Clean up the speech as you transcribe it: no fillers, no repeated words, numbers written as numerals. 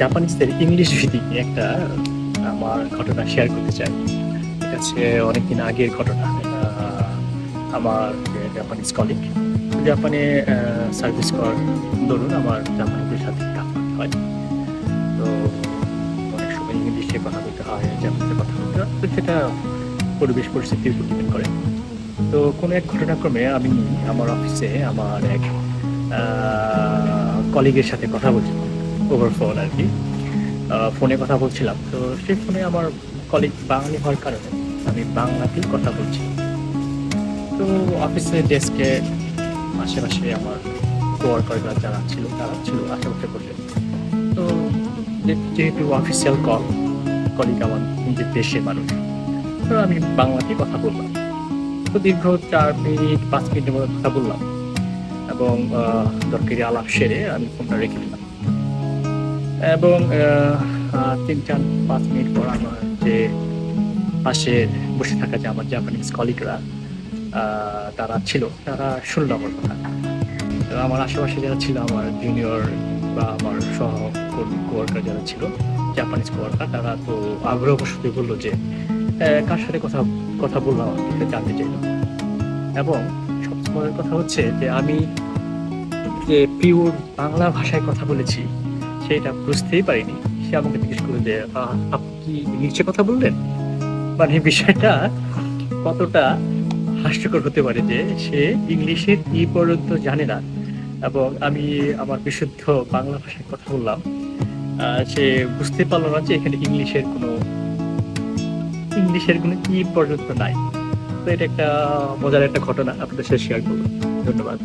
জাপানিজদের English ভিত্তিক একটা আমার ঘটনা শেয়ার করতে চাই। এটা হচ্ছে অনেকদিন আগের ঘটনা। আমার যে জাপানিজ কলিগ জাপানে সার্ভিস করার দরুন আমার জাপানিদের সাথে কাজ করতে হয়। তো অনেক সময় ইংলিশে কথা বলতে হয়, জাপানিতে কথা বলতে হয়। তো সেটা পরিবেশ পরিস্থিতির উপর ডিপেন্ড করে। তো কোনো এক ঘটনাক্রমে আমি আমার অফিসে আমার এক কলিগের সাথে কথা বলছিলাম ওভার ফোন আরকি। ফোনে কথা বলছিলাম। তো সেই ফোনে আমার কলিগ বাঙালি হওয়ার কারণে আমি বাংলাতেই কথা বলছি। তো অফিসের ডেস্কে আশেপাশে আমার কোয়ার্কাররা যারা ছিল তারা ছিল আশেপাশে বসে। তো যেহেতু অফিসিয়াল কল, কলিগ আমার নিজের দেশের মানুষ। তো আমি বাংলাতেই কথা বললাম। তো দীর্ঘ ৪ মিনিট ৫ মিনিটের মতো কথা বললাম এবং দরকারি আলাপ সেরে আমি ফোনটা রেখে দিলাম। এবং ৩-৪-৫ মিনিট পর আমার যে পাশে বসে থাকা যে আমার জাপানিজ কলিগরা তারা ছিল, তারা শুনল আমার কথা। তো আমার আশেপাশে যারা ছিল আমার জুনিয়র বা আমার সহকর্মী কোয়ার্কার যারা ছিল, জাপানিজ কোয়ার্কার তারা তো আগ্রহবশতই বলল যে, কার সাথে কথা কথা বললাম এটা জানতে চাইল। এবং সবচেয়ে মজার কথা হচ্ছে যে আমি যে পিওর বাংলা ভাষায় কথা বলেছি সেটা বুঝতেই পারিনি। সে আমাকে জিজ্ঞেস করলো যে, আপনি কি ইংলিশে কথা বললেন? মানে বিষয়টা কতটা হাস্যকর হতে পারে যে সে ইংলিশের ই পর্যন্ত জানে না এবং আমি আমার বিশুদ্ধ বাংলা ভাষায় কথা বললাম। সে বুঝতে পারল না যে এখানে ইংলিশের কোনো ই পর্যন্ত নাই। তো এটা একটা মজার একটা ঘটনা আপনাদের সাথে শেয়ার করলাম। ধন্যবাদ।